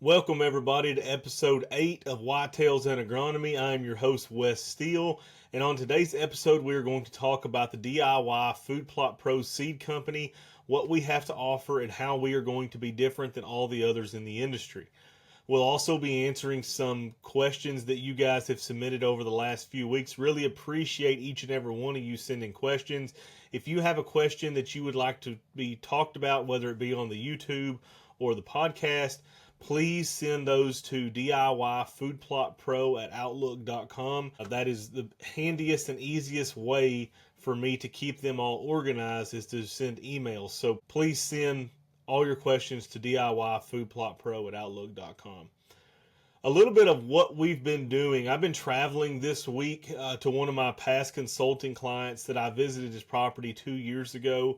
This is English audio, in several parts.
Welcome everybody to episode 8 of Whitetails and Agronomy. I am your host Wes Steele, and on today's episode we are going to talk about the DIY Food Plot Pro Seed Company, what we have to offer, and how we are going to be different than all the others in the industry. We'll also be answering some questions that you guys have submitted over the last few weeks. Really appreciate each and every one of you sending questions. If you have a question that you would like to be talked about, whether it be on the YouTube or the podcast, please send those to DIYFoodPlotPro@Outlook.com. That is the handiest and easiest way for me to keep them all organized, is to send emails. So please send all your questions to DIYFoodPlotPro@Outlook.com. A little bit of what we've been doing. I've been traveling this week to one of my past consulting clients that I visited his property 2 years ago.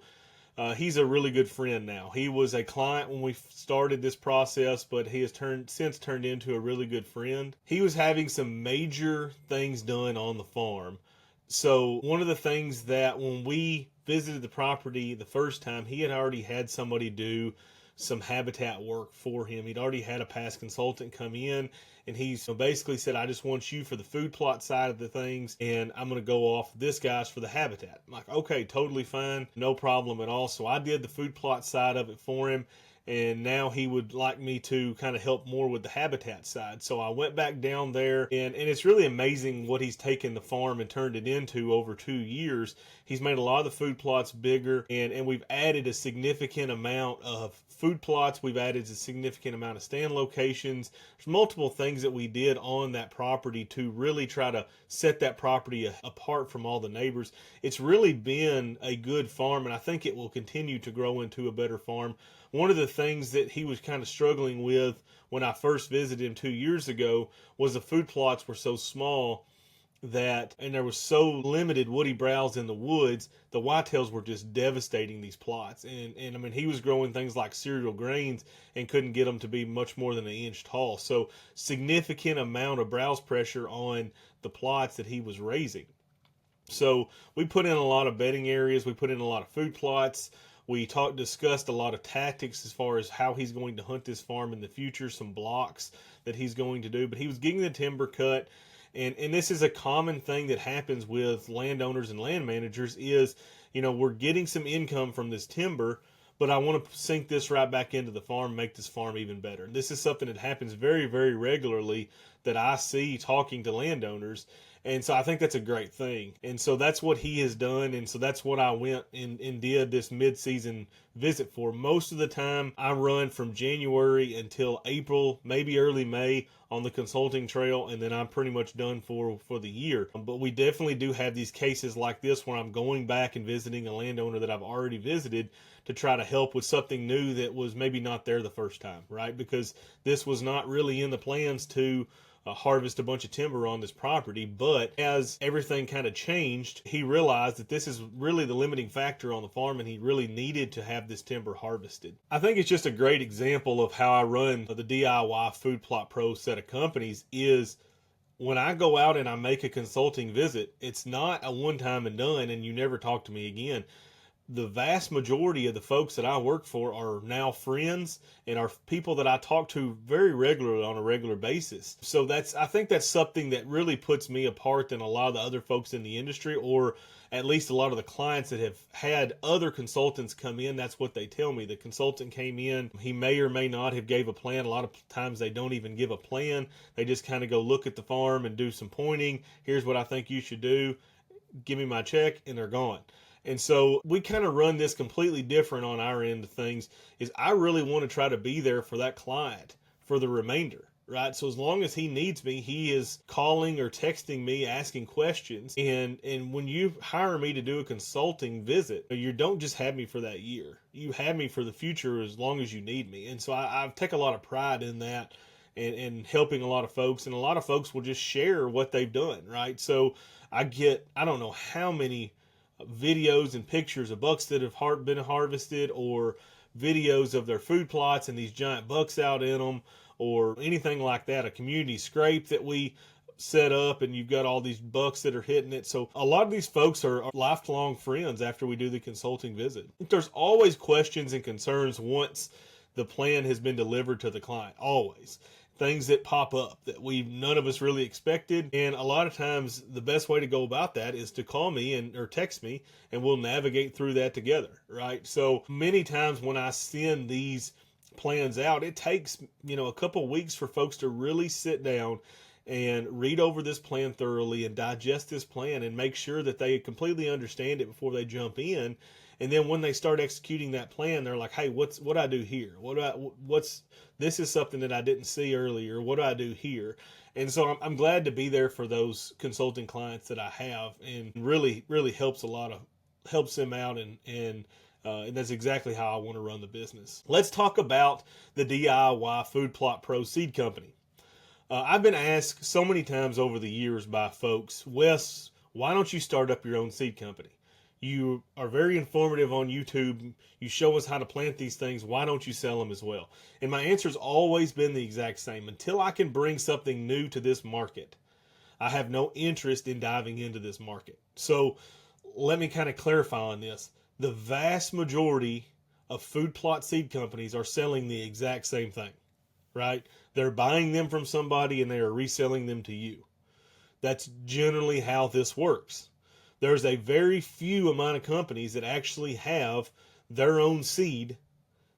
He's a really good friend now. He was a client when we started this process, but he has since turned into a really good friend. He was having some major things done on the farm. So one of the things that when we visited the property the first time, he had already had somebody do some habitat work for him. He'd already had a past consultant come in, and he's basically said, I just want you for the food plot side of the things, and I'm going to go off this guy's for the habitat. I'm like, okay, totally fine, no problem at all. So I did the food plot side of it for him, and now he would like me to kind of help more with the habitat side. So I went back down there, and it's really amazing what he's taken the farm and turned it into over 2 years. He's made a lot of the food plots bigger, and we've added a significant amount of food plots. We've added a significant amount of stand locations. There's multiple things that we did on that property to really try to set that property apart from all the neighbors. It's really been a good farm, and I think it will continue to grow into a better farm. One of the things that he was kind of struggling with when I first visited him 2 years ago was the food plots were so small and there was so limited woody browse in the woods, the whitetails were just devastating these plots. And I mean, he was growing things like cereal grains and couldn't get them to be much more than an inch tall. So significant amount of browse pressure on the plots that he was raising. So we put in a lot of bedding areas. We put in a lot of food plots. We discussed a lot of tactics as far as how he's going to hunt this farm in the future, some blocks that he's going to do. But he was getting the timber cut. And this is a common thing that happens with landowners and land managers is, we're getting some income from this timber, but I want to sink this right back into the farm, make this farm even better. And this is something that happens very, very regularly that I see talking to landowners. And so I think that's a great thing. And so that's what he has done. And so that's what I went and did this mid-season visit for. Most of the time I run from January until April, maybe early May on the consulting trail, and then I'm pretty much done for the year. But we definitely do have these cases like this where I'm going back and visiting a landowner that I've already visited to try to help with something new that was maybe not there the first time, right? Because this was not really in the plans to harvest a bunch of timber on this property, but as everything kind of changed, he realized that this is really the limiting factor on the farm, and he really needed to have this timber harvested. I think it's just a great example of how I run the DIY Food Plot Pro set of companies. Is when I go out and I make a consulting visit, it's not a one-time and done and you never talk to me again. The vast majority of the folks that I work for are now friends and are people that I talk to very regularly on a regular basis. So I think that's something that really puts me apart than a lot of the other folks in the industry, or at least a lot of the clients that have had other consultants come in. That's what they tell me. The consultant came in, he may or may not have gave a plan. A lot of times they don't even give a plan. They just kind of go look at the farm and do some pointing. Here's what I think you should do. Give me my check, and they're gone. And so we kind of run this completely different on our end of things. Is I really want to try to be there for that client for the remainder, right? So as long as he needs me, he is calling or texting me, asking questions. And when you hire me to do a consulting visit, you don't just have me for that year. You have me for the future as long as you need me. And so I take a lot of pride in that and helping a lot of folks. And a lot of folks will just share what they've done, right? So I don't know how many videos and pictures of bucks that have been harvested, or videos of their food plots and these giant bucks out in them, or anything like that. A community scrape that we set up, and you've got all these bucks that are hitting it. So a lot of these folks are lifelong friends after we do the consulting visit. There's always questions and concerns once the plan has been delivered to the client, always. Things that pop up that none of us really expected, and a lot of times the best way to go about that is to call me or text me, and we'll navigate through that together, right? So many times when I send these plans out, it takes a couple weeks for folks to really sit down and read over this plan thoroughly and digest this plan and make sure that they completely understand it before they jump in. And then when they start executing that plan, they're like, hey, what do I do here? This is something that I didn't see earlier. What do I do here? And so I'm glad to be there for those consulting clients that I have, and really, really helps them out, and that's exactly how I want to run the business. Let's talk about the DIY Food Plot Pro Seed Company. I've been asked so many times over the years by folks, Wes, why don't you start up your own seed company? You are very informative on YouTube. You show us how to plant these things. Why don't you sell them as well? And my answer's always been the exact same. Until I can bring something new to this market, I have no interest in diving into this market. So let me kind of clarify on this. The vast majority of food plot seed companies are selling the exact same thing, right? They're buying them from somebody and they are reselling them to you. That's generally how this works. There's a very few amount of companies that actually have their own seed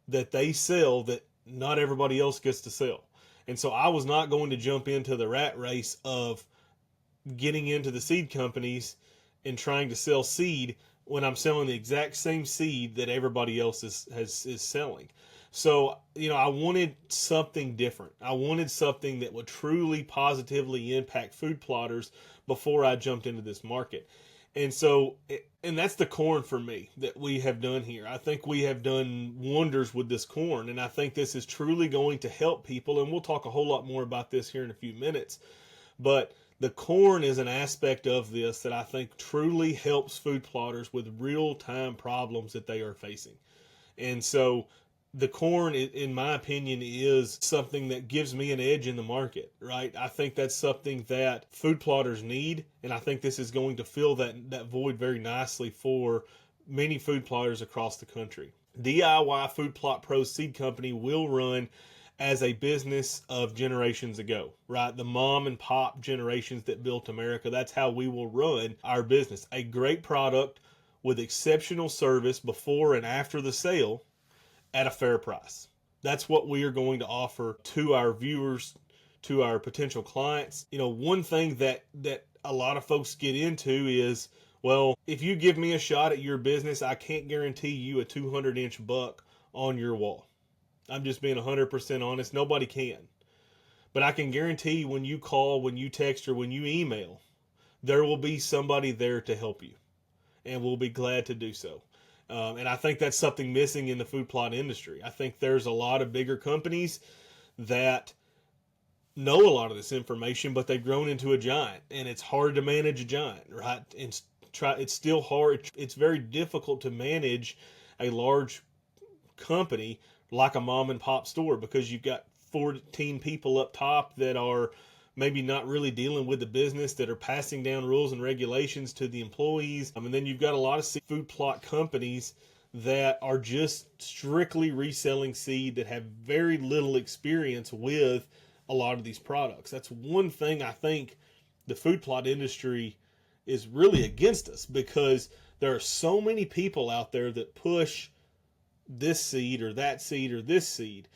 that they sell that not everybody else gets to sell. And so I was not going to jump into the rat race of getting into the seed companies and trying to sell seed when I'm selling the exact same seed that everybody else is selling. So, I wanted something different. I wanted something that would truly positively impact food plotters before I jumped into this market. And so, and that's the corn for me that we have done here. I think we have done wonders with this corn, and I think this is truly going to help people. And we'll talk a whole lot more about this here in a few minutes. But the corn is an aspect of this that I think truly helps food plotters with real-time problems that they are facing. And so the corn, in my opinion, is something that gives me an edge in the market, right? I think that's something that food plotters need, and I think this is going to fill that void very nicely for many food plotters across the country. DIY Food Plot Pro Seed Company will run as a business of generations ago, right? The mom and pop generations that built America, that's how we will run our business. A great product with exceptional service before and after the sale, at a fair price. That's what we are going to offer to our viewers, to our potential clients. One thing that a lot of folks get into is, well, if you give me a shot at your business, I can't guarantee you a 200-inch buck on your wall. I'm just being 100% honest. Nobody can. But I can guarantee you, when you call, when you text, or when you email, there will be somebody there to help you, and we'll be glad to do so. And I think that's something missing in the food plot industry. I think there's a lot of bigger companies that know a lot of this information, but they've grown into a giant, and it's hard to manage a giant, right? It's still hard. It's very difficult to manage a large company like a mom and pop store, because you've got 14 people up top that are maybe not really dealing with the business, that are passing down rules and regulations to the employees. And then you've got a lot of food plot companies that are just strictly reselling seed, that have very little experience with a lot of these products. That's one thing I think the food plot industry is really against us, because there are so many people out there that push this seed or that seed or this seed.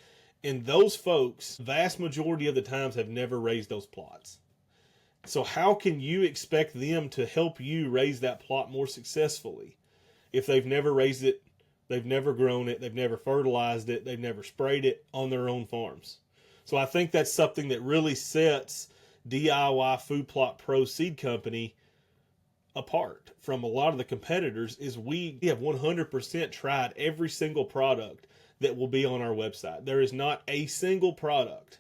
And those folks, vast majority of the times, have never raised those plots. So how can you expect them to help you raise that plot more successfully if they've never raised it, they've never grown it, they've never fertilized it, they've never sprayed it on their own farms? So I think that's something that really sets DIY Food Plot Pro Seed Company apart from a lot of the competitors, is we have 100% tried every single product that will be on our website. There is not a single product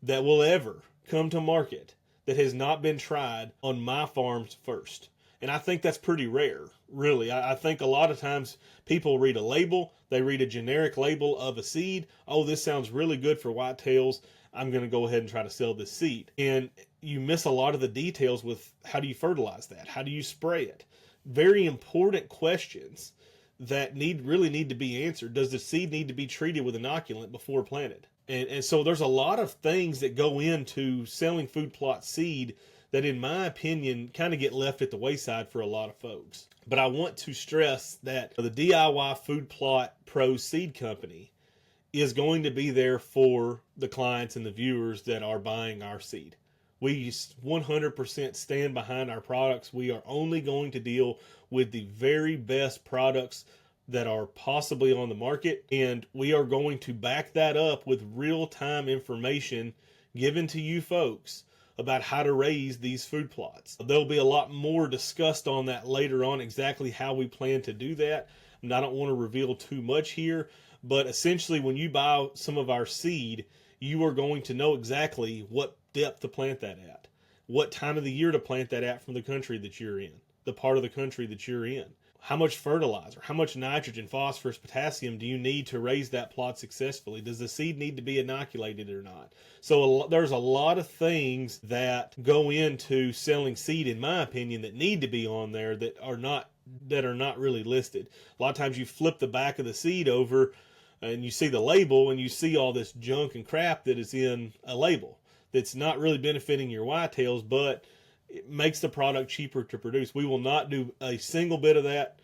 that will ever come to market that has not been tried on my farms first. And I think that's pretty rare, really. I think a lot of times people read a label, they read a generic label of a seed. Oh, this sounds really good for whitetails. I'm going to go ahead and try to sell this seed. And you miss a lot of the details with how do you fertilize that? How do you spray it? Very important questions that really need to be answered. Does the seed need to be treated with inoculant before planted? And so there's a lot of things that go into selling food plot seed that, in my opinion, kind of get left at the wayside for a lot of folks. But I want to stress that the DIY Food Plot Pro Seed Company is going to be there for the clients and the viewers that are buying our seed. We 100% stand behind our products. We are only going to deal with the very best products that are possibly on the market, and we are going to back that up with real-time information given to you folks about how to raise these food plots. There'll be a lot more discussed on that later on, exactly how we plan to do that. And I don't want to reveal too much here, but essentially when you buy some of our seed, you are going to know exactly what depth to plant that at, what time of the year to plant that at from the country that you're in, the part of the country that you're in. How much fertilizer, how much nitrogen, phosphorus, potassium do you need to raise that plot successfully? Does the seed need to be inoculated or not? So there's a lot of things that go into selling seed, in my opinion, that need to be on there that are not really listed. A lot of times you flip the back of the seed over and you see the label and you see all this junk and crap that is in a label that's not really benefiting your whitetails, but it makes the product cheaper to produce. We will not do a single bit of that.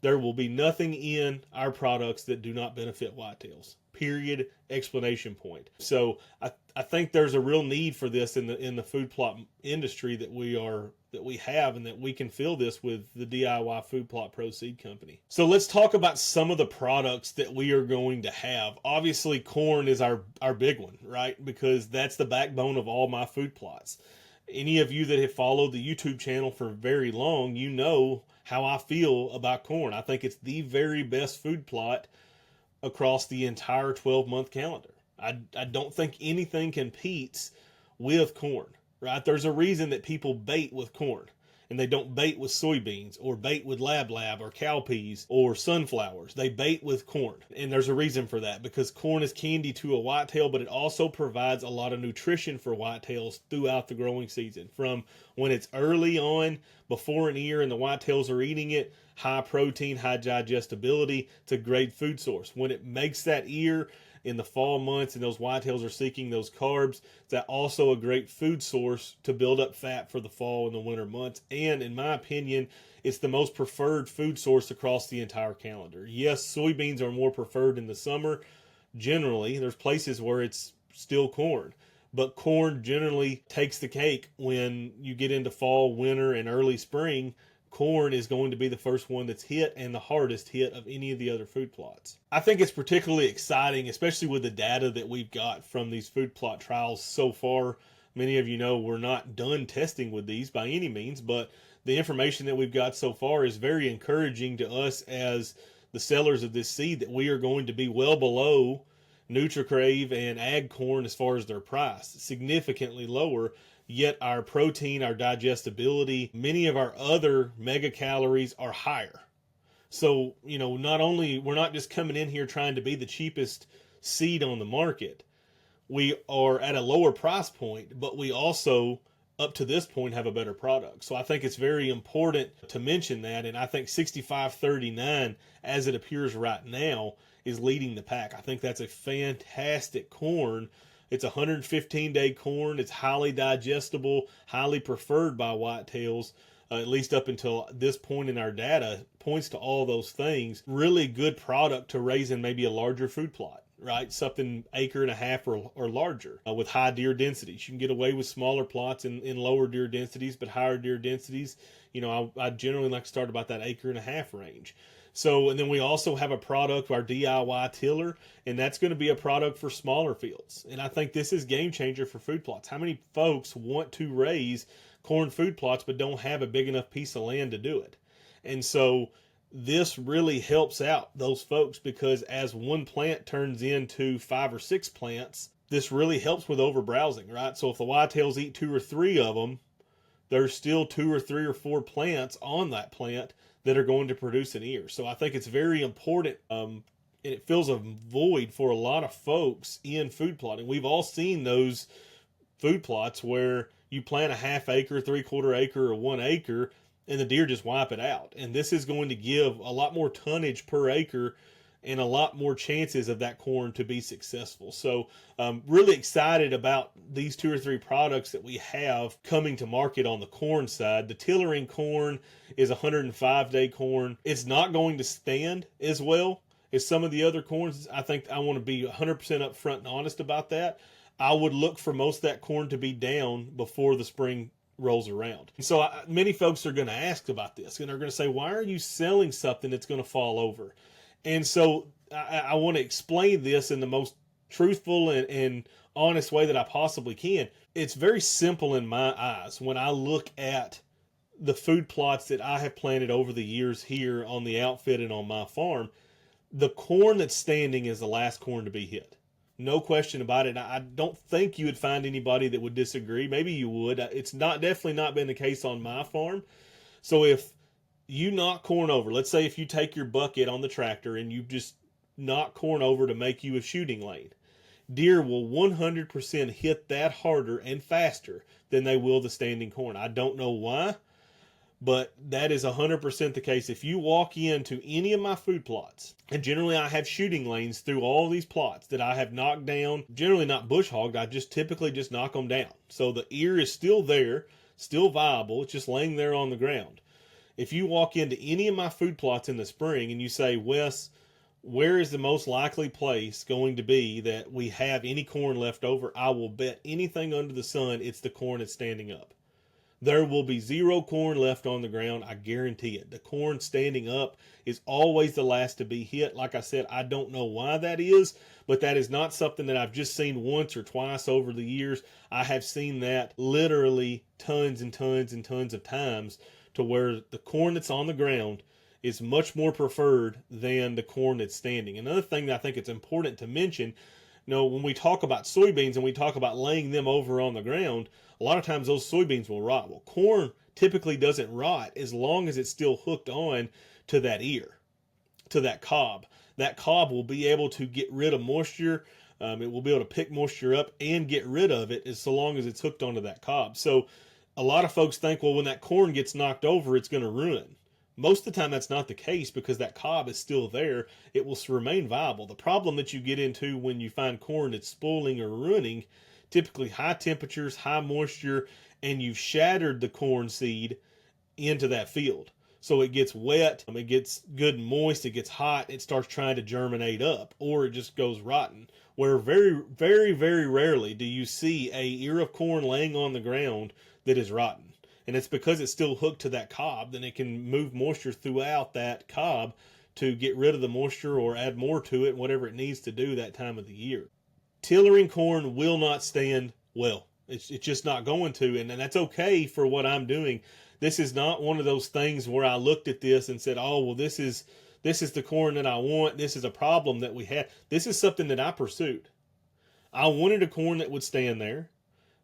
There will be nothing in our products that do not benefit whitetails. Period. Explanation point. So I think there's a real need for this in the food plot industry that we have, and that we can fill this with the DIY Food Plot Pro Seed Company. So let's talk about some of the products that we are going to have. Obviously, corn is our big one, right? Because that's the backbone of all my food plots. Any of you that have followed the YouTube channel for very long, you know how I feel about corn. I think it's the very best food plot across the entire 12-month calendar. I don't think anything competes with corn, right? There's a reason that people bait with corn, and they don't bait with soybeans or bait with lab or cowpeas or sunflowers. They bait with corn, and there's a reason for that, because corn is candy to a whitetail, but it also provides a lot of nutrition for whitetails throughout the growing season. From when it's early on, before an ear and the whitetails are eating it, high protein, high digestibility. It's a great food source. When it makes that ear in the fall months and those whitetails are seeking those carbs, that's also a great food source to build up fat for the fall and the winter months. And in my opinion, it's the most preferred food source across the entire calendar. Yes, soybeans are more preferred in the summer. Generally, there's places where it's still corn, but corn generally takes the cake when you get into fall, winter, and early spring. Corn is going to be the first one that's hit, and the hardest hit of any of the other food plots. I think it's particularly exciting, especially with the data that we've got from these food plot trials so far. Many of you know we're not done testing with these by any means, but the information that we've got so far is very encouraging to us as the sellers of this seed, that we are going to be well below NutriCrave and Ag Corn as far as their price, significantly lower. Yet our protein, our digestibility, many of our other mega calories are higher. So, not only, we're not just coming in here trying to be the cheapest seed on the market. We are at a lower price point, but we also, up to this point, have a better product. So I think it's very important to mention that. And I think 6539, as it appears right now, is leading the pack. I think that's a fantastic corn. It's a 115-day corn. It's highly digestible, highly preferred by whitetails, at least up until this point in our data, points to all those things. Really good product to raise in maybe a larger food plot, right? Something acre and a half or larger with high deer densities. You can get away with smaller plots in lower deer densities, but higher deer densities, I generally like to start about that acre and a half range. So, and then we also have a product, our DIY tiller, and that's going to be a product for smaller fields. And I think this is game changer for food plots. How many folks want to raise corn food plots but don't have a big enough piece of land to do it? And so this really helps out those folks, because as one plant turns into 5 or 6 plants, this really helps with overbrowsing, right? So if the whitetails eat 2 or 3 of them, there's still 2 or 3 or 4 plants on that plant that are going to produce an ear. So I think it's very important, and it fills a void for a lot of folks in food plotting. We've all seen those food plots where you plant a half acre, 3/4 acre, or 1 acre, and the deer just wipe it out. And this is going to give a lot more tonnage per acre and a lot more chances of that corn to be successful. So really excited about these 2 or 3 products that we have coming to market on the corn side. The tillering corn is 105-day corn. It's not going to stand as well as some of the other corns. I think I want to be 100% upfront and honest about that. I would look for most of that corn to be down before the spring rolls around. So many folks are going to ask about this, and they're going to say, why are you selling something that's going to fall over? And so I want to explain this in the most truthful and honest way that I possibly can. It's very simple in my eyes when I look at the food plots that I have planted over the years here on the outfit and on my farm. The corn that's standing is the last corn to be hit. No question about it. I don't think you would find anybody that would disagree. Maybe you would. It's definitely not been the case on my farm. So if you knock corn over, let's say if you take your bucket on the tractor and you just knock corn over to make you a shooting lane, deer will 100% hit that harder and faster than they will the standing corn. I don't know why, but that is 100% the case. If you walk into any of my food plots, and generally I have shooting lanes through all these plots that I have knocked down, generally not bush hogged, I just typically just knock them down. So the ear is still there, still viable, it's just laying there on the ground. If you walk into any of my food plots in the spring and you say, Wes, where is the most likely place going to be that we have any corn left over? I will bet anything under the sun it's the corn that's standing up. There will be 0 corn left on the ground. I guarantee it. The corn standing up is always the last to be hit. Like I said, I don't know why that is, but that is not something that I've just seen once or twice over the years. I have seen that literally tons and tons and tons of times, to where the corn that's on the ground is much more preferred than the corn that's standing. Another thing that I think it's important to mention, when we talk about soybeans and we talk about laying them over on the ground, a lot of times those soybeans will rot. Well, corn typically doesn't rot as long as it's still hooked on to that ear, to that cob. That cob will be able to get rid of moisture. It will be able to pick moisture up and get rid of it as so long as it's hooked onto that cob. So a lot of folks think, well, when that corn gets knocked over, it's going to ruin. Most of the time, that's not the case, because that cob is still there. It will remain viable. The problem that you get into when you find corn that's spoiling or ruining, typically high temperatures, high moisture, and you've shattered the corn seed into that field. So it gets wet, it gets good and moist, it gets hot, it starts trying to germinate up, or it just goes rotten. Where very, very, very rarely do you see a ear of corn laying on the ground that is rotten. And it's because it's still hooked to that cob, then it can move moisture throughout that cob to get rid of the moisture or add more to it, whatever it needs to do that time of the year. Tillering corn will not stand well. It's just not going to, and that's okay for what I'm doing. This is not one of those things where I looked at this and said, oh, well, this is the corn that I want. This is a problem that we have. This is something that I pursued. I wanted a corn that would stand there,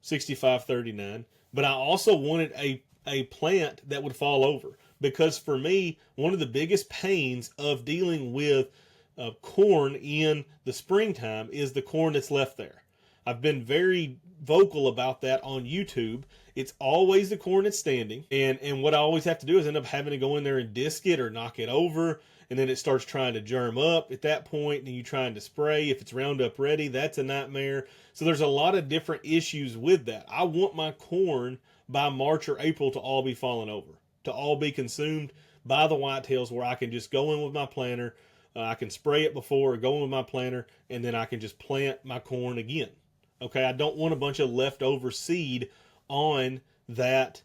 6539. But I also wanted a plant that would fall over, because for me, one of the biggest pains of dealing with corn in the springtime is the corn that's left there. I've been very vocal about that on YouTube. It's always the corn that's standing, and what I always have to do is end up having to go in there and disc it or knock it over, and then it starts trying to germ up at that point, and you trying to spray. If it's Roundup ready, that's a nightmare. So there's a lot of different issues with that. I want my corn by March or April to all be falling over, to all be consumed by the whitetails, where I can just go in with my planter, I can spray it before, go in with my planter, and then I can just plant my corn again. Okay, I don't want a bunch of leftover seed on that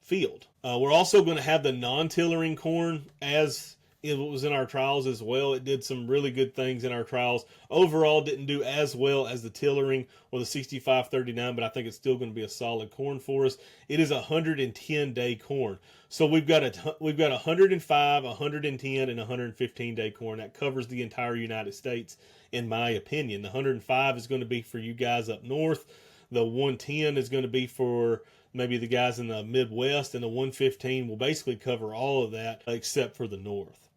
field. We're also going to have the non-tillering corn, as it was in our trials as well. It did some really good things in our trials. Overall, didn't do as well as the tillering or the 6539, but I think it's still going to be a solid corn for us. It is a 110-day corn. So we've got 105, 110, and 115-day corn. That covers the entire United States, in my opinion. The 105 is going to be for you guys up north. The 110 is going to be for maybe the guys in the Midwest, and the 115 will basically cover all of that except for the north.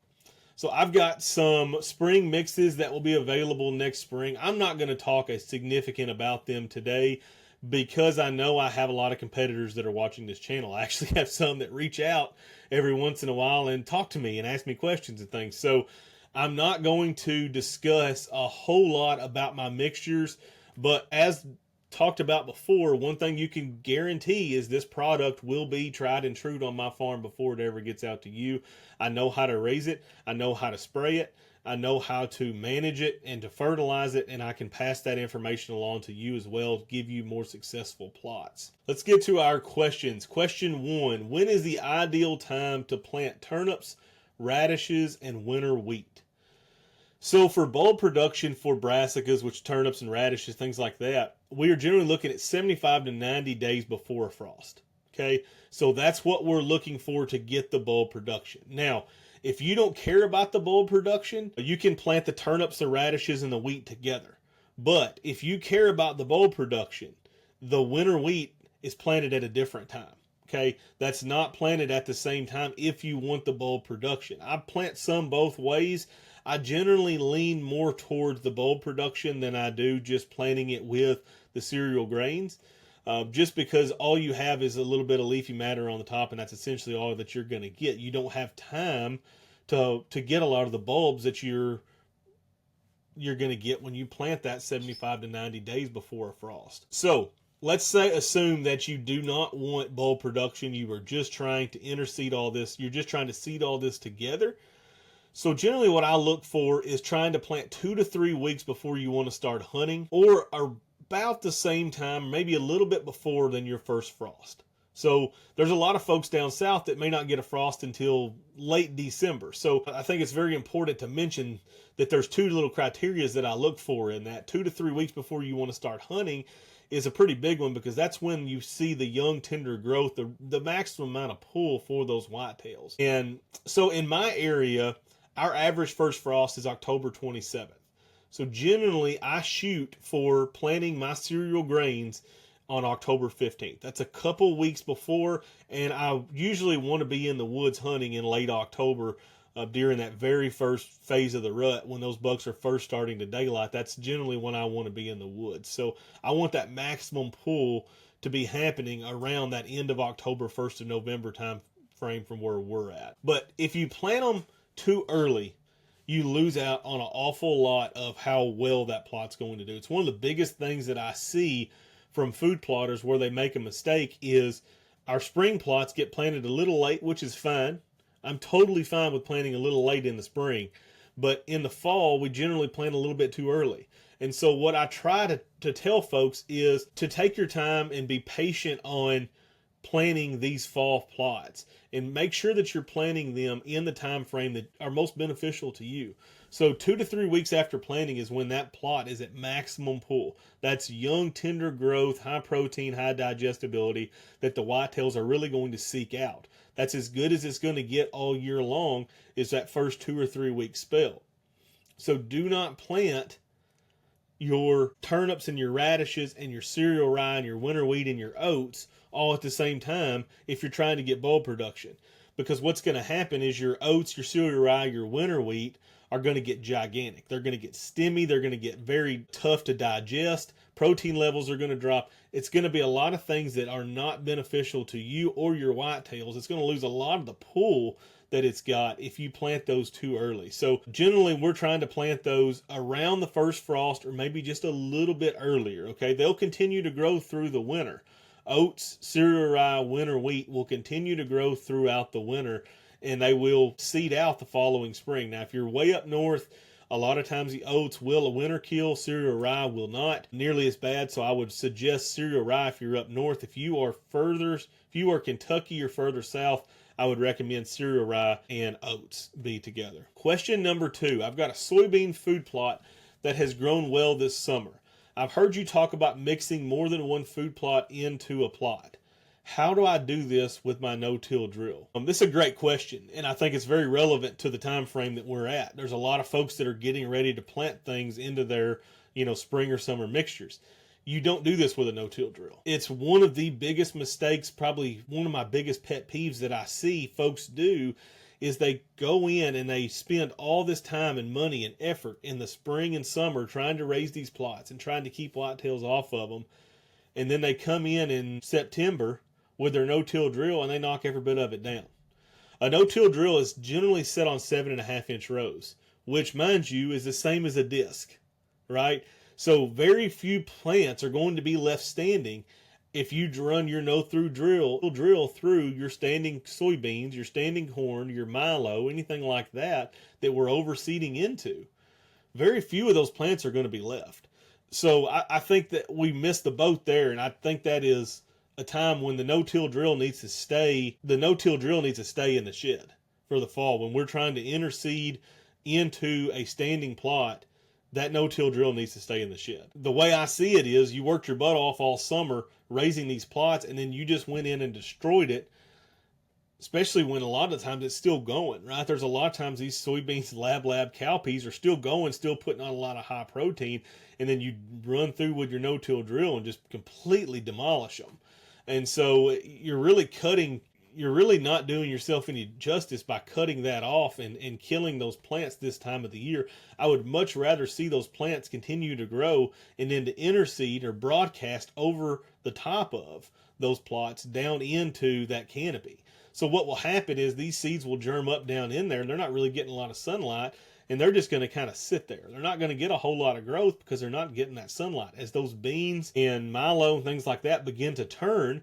So I've got some spring mixes that will be available next spring. I'm not going to talk a significant about them today, because I know I have a lot of competitors that are watching this channel. I actually have some that reach out every once in a while and talk to me and ask me questions and things. So I'm not going to discuss a whole lot about my mixtures, but as talked about before, one thing you can guarantee is this product will be tried and true on my farm before it ever gets out to you. I know how to raise it. I know how to spray it. I know how to manage it and to fertilize it, and I can pass that information along to you as well to give you more successful plots. Let's get to our questions. Question 1, when is the ideal time to plant turnips, radishes, and winter wheat? So for bulb production for brassicas, which turnips and radishes, things like that, we are generally looking at 75 to 90 days before a frost. Okay, so that's what we're looking for to get the bulb production. Now, if you don't care about the bulb production, you can plant the turnips, the radishes, and the wheat together. But if you care about the bulb production, the winter wheat is planted at a different time. Okay, that's not planted at the same time if you want the bulb production. I plant some both ways. I generally lean more towards the bulb production than I do just planting it with the cereal grains. Just because all you have is a little bit of leafy matter on the top, and that's essentially all that you're going to get. You don't have time to get a lot of the bulbs that you're going to get when you plant that 75 to 90 days before a frost. So let's assume that you do not want bulb production. You are just trying to interseed all this. You're just trying to seed all this together. So generally what I look for is trying to plant 2 to 3 weeks before you want to start hunting, or about the same time, maybe a little bit before than your first frost. So there's a lot of folks down south that may not get a frost until late December. So I think it's very important to mention that there's 2 little criterias that I look for in that. 2 to 3 weeks before you want to start hunting is a pretty big one, because that's when you see the young tender growth, the maximum amount of pull for those whitetails. And so in my area, our average first frost is October 27th. So generally, I shoot for planting my cereal grains on October 15th. That's a couple weeks before, and I usually want to be in the woods hunting in late October during that very first phase of the rut when those bucks are first starting to daylight. That's generally when I want to be in the woods. So I want that maximum pull to be happening around that end of October, 1st of November time frame from where we're at. But if you plant them too early, you lose out on an awful lot of how well that plot's going to do. It's one of the biggest things that I see from food plotters where they make a mistake is our spring plots get planted a little late, which is fine. I'm totally fine with planting a little late in the spring, but in the fall, we generally plant a little bit too early. And so what I try to tell folks is to take your time and be patient on planting these fall plots, and make sure that you're planting them in the time frame that are most beneficial to you. So 2 to 3 weeks after planting is when that plot is at maximum pull. That's young, tender growth, high protein, high digestibility that the whitetails are really going to seek out. That's as good as it's going to get all year long, is that first 2 or 3 week spell. So do not plant your turnips and your radishes and your cereal rye and your winter wheat and your oats all at the same time if you're trying to get bulb production. Because what's going to happen is your oats, your cereal rye, your winter wheat are going to get gigantic. They're going to get stemmy. They're going to get very tough to digest. Protein levels are going to drop. It's going to be a lot of things that are not beneficial to you or your whitetails. It's going to lose a lot of the pull that it's got if you plant those too early. So generally we're trying to plant those around the first frost or maybe just a little bit earlier. Okay, they'll continue to grow through the winter. Oats, cereal rye, winter wheat will continue to grow throughout the winter, and they will seed out the following spring. Now if you're way up north, a lot of times the oats will a winter kill, cereal rye will not nearly as bad. So I would suggest cereal rye if you're up north. If you are Kentucky or further south, I would recommend cereal rye and oats be together. Question number 2. I've got a soybean food plot that has grown well this summer. I've heard you talk about mixing more than one food plot into a plot. How do I do this with my no-till drill? This is a great question, and I think it's very relevant to the time frame that we're at. There's a lot of folks that are getting ready to plant things into their, spring or summer mixtures. You don't do this with a no-till drill. It's one of the biggest mistakes, probably one of my biggest pet peeves that I see folks do, is they go in and they spend all this time and money and effort in the spring and summer trying to raise these plots and trying to keep whitetails off of them. and then they come in September with their no-till drill and they knock every bit of it down. A no-till drill is generally set on 7.5-inch rows, which, mind you, is the same as a disc, right? So very few plants are going to be left standing if you run your no-through drill through your standing soybeans, your standing corn, your milo, anything like that we're overseeding into. Very few of those plants are going to be left. So I think that we missed the boat there, and I think that is a time when the no-till drill needs to stay. The no-till drill needs to stay in the shed for the fall. When we're trying to interseed into a standing plot, that no-till drill needs to stay in the shed. The way I see it is you worked your butt off all summer raising these plots, and then you just went in and destroyed it, especially when a lot of times it's still going, right? There's a lot of times these soybeans, lab cowpeas are still going, still putting on a lot of high protein, and then you run through with your no-till drill and just completely demolish them. And so you're really not doing yourself any justice by cutting that off and killing those plants this time of the year. I would much rather see those plants continue to grow and then to interseed or broadcast over the top of those plots down into that canopy. So what will happen is these seeds will germ up down in there, and they're not really getting a lot of sunlight, and they're just going to kind of sit there. They're not going to get a whole lot of growth because they're not getting that sunlight. As those beans and milo and things like that begin to turn,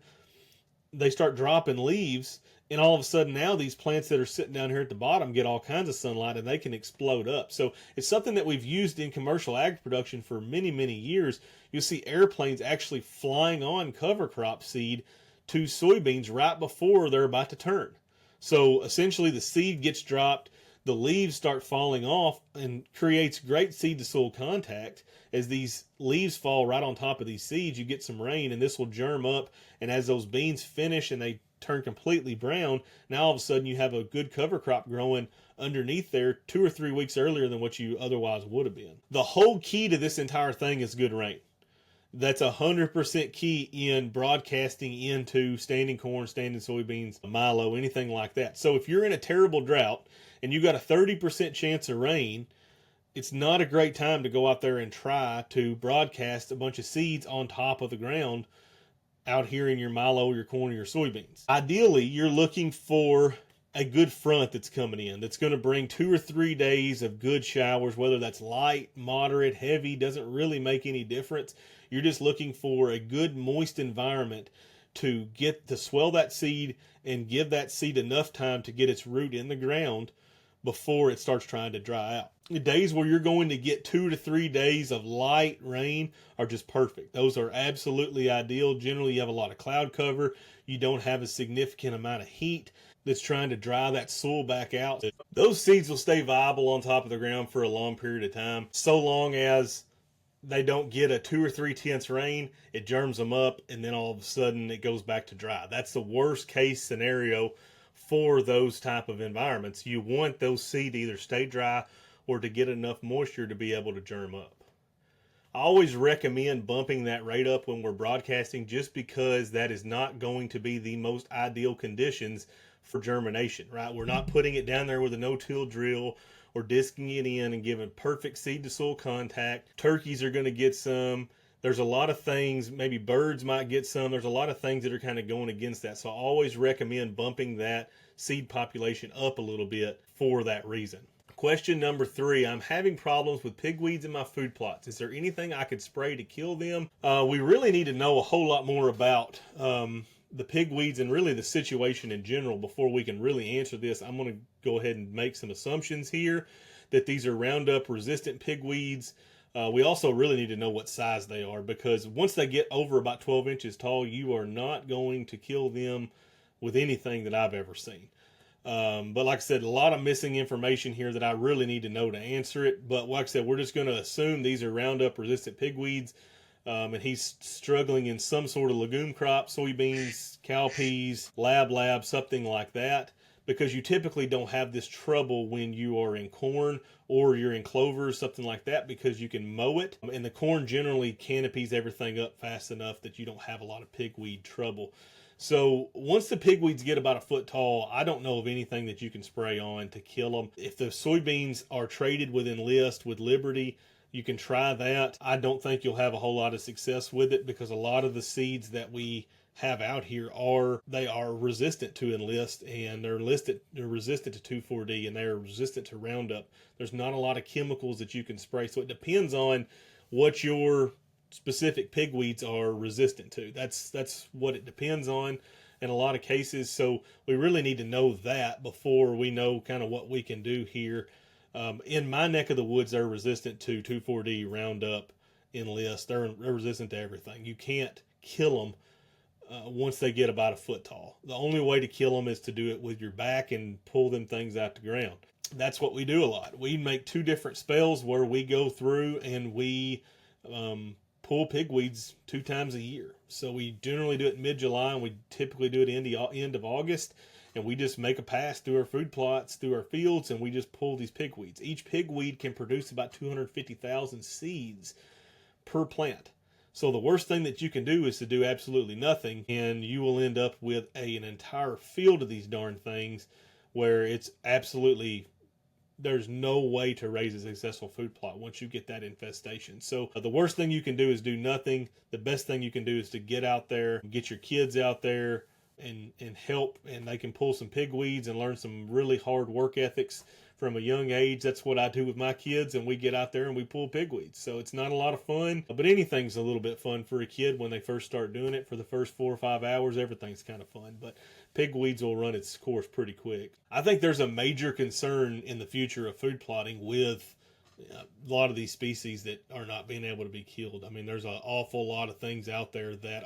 they start dropping leaves, and all of a sudden now these plants that are sitting down here at the bottom get all kinds of sunlight and they can explode up. So it's something that we've used in commercial ag production for many, many years. You'll see airplanes actually flying on cover crop seed to soybeans right before they're about to turn. So essentially the seed gets dropped, the leaves start falling off, and creates great seed to soil contact. As these leaves fall right on top of these seeds, you get some rain and this will germ up, and as those beans finish and they turn completely brown, now all of a sudden you have a good cover crop growing underneath there 2 or 3 weeks earlier than what you otherwise would have been. The whole key to this entire thing is good rain. That's 100% key in broadcasting into standing corn, standing soybeans, milo, anything like that. So if you're in a terrible drought and you got a 30% chance of rain, it's not a great time to go out there and try to broadcast a bunch of seeds on top of the ground out here in your milo, your corn, or your soybeans. Ideally, you're looking for a good front that's coming in, that's going to bring 2 or 3 days of good showers, whether that's light, moderate, heavy, doesn't really make any difference. You're just looking for a good moist environment to swell that seed and give that seed enough time to get its root in the ground before it starts trying to dry out. The days where you're going to get 2 to 3 days of light rain are just perfect. Those are absolutely ideal. Generally, you have a lot of cloud cover. You don't have a significant amount of heat that's trying to dry that soil back out. Those seeds will stay viable on top of the ground for a long period of time, so long as they don't get a 2 or 3 tenths rain. It germs them up, and then all of a sudden it goes back to dry. That's the worst case scenario for those type of environments. You want those seed to either stay dry or to get enough moisture to be able to germ up. I always recommend bumping that rate up when we're broadcasting, just because that is not going to be the most ideal conditions for germination, right? We're not putting it down there with a no-till drill or disking it in and giving perfect seed to soil contact. Turkeys are going to get some. There's a lot of things, maybe birds might get some. There's a lot of things that are kind of going against that. So I always recommend bumping that seed population up a little bit for that reason. Question number 3, I'm having problems with pigweeds in my food plots. Is there anything I could spray to kill them? We really need to know a whole lot more about the pigweeds and really the situation in general before we can really answer this. I'm going to go ahead and make some assumptions here that these are Roundup resistant pigweeds. We also really need to know what size they are, because once they get over about 12 inches tall, you are not going to kill them with anything that I've ever seen. But like I said, a lot of missing information here that I really need to know to answer it. But like I said, we're just going to assume these are Roundup resistant pigweeds. And he's struggling in some sort of legume crop, soybeans, cowpeas, lab, something like that, because you typically don't have this trouble when you are in corn or you're in clover, something like that, because you can mow it. And the corn generally canopies everything up fast enough that you don't have a lot of pigweed trouble. So once the pigweeds get about a foot tall, I don't know of anything that you can spray on to kill them. If the soybeans are traded with Enlist, with Liberty, You can try that. I don't think you'll have a whole lot of success with it because a lot of the seeds that we have out here are resistant to enlist, and they're resistant to 2,4-D, and they're resistant to Roundup. There's not a lot of chemicals that you can spray, so it depends on what your specific pigweeds are resistant to. That's what it depends on in a lot of cases. So we really need to know that before we know kind of what we can do here. In my neck of the woods, they're resistant to 2,4-D, Roundup, enlist. They're resistant to everything. You can't kill them once they get about a foot tall. The only way to kill them is to do it with your back and pull them things out the ground. That's what we do a lot. We make 2 different spells where we go through and we pull pigweeds 2 times a year. So we generally do it mid-July, and we typically do it end of August. And we just make a pass through our food plots, through our fields, and we just pull these pigweeds. Each pigweed can produce about 250,000 seeds per plant. So the worst thing that you can do is to do absolutely nothing, and you will end up with an entire field of these darn things where it's absolutely, there's no way to raise a successful food plot once you get that infestation. So the worst thing you can do is do nothing. The best thing you can do is to get out there, get your kids out there, and help, and they can pull some pigweeds and learn some really hard work ethics from a young age. That's what I do with my kids, and we get out there and we pull pigweeds. So it's not a lot of fun, but anything's a little bit fun for a kid when they first start doing it. For the first 4 or 5 hours, everything's kind of fun, but pigweeds will run its course pretty quick. I think there's a major concern in the future of food plotting with a lot of these species that are not being able to be killed. I mean, there's an awful lot of things out there that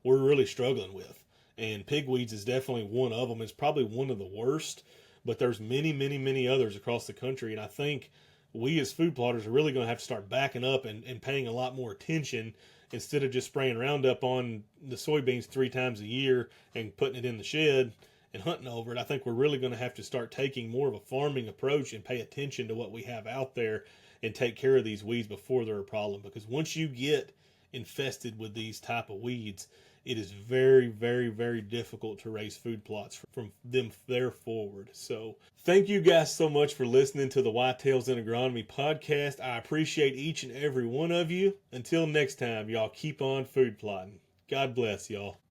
we're really struggling with. And pigweeds is definitely one of them. It's probably one of the worst, but there's many, many, many others across the country. And I think we as food plotters are really going to have to start backing up and paying a lot more attention instead of just spraying Roundup on the soybeans 3 times a year and putting it in the shed and hunting over it. I think we're really going to have to start taking more of a farming approach and pay attention to what we have out there and take care of these weeds before they're a problem. Because once you get infested with these type of weeds, it is very, very, very difficult to raise food plots from them there forward. So thank you guys so much for listening to the Whitetails in Agronomy podcast. I appreciate each and every one of you. Until next time, y'all keep on food plotting. God bless y'all.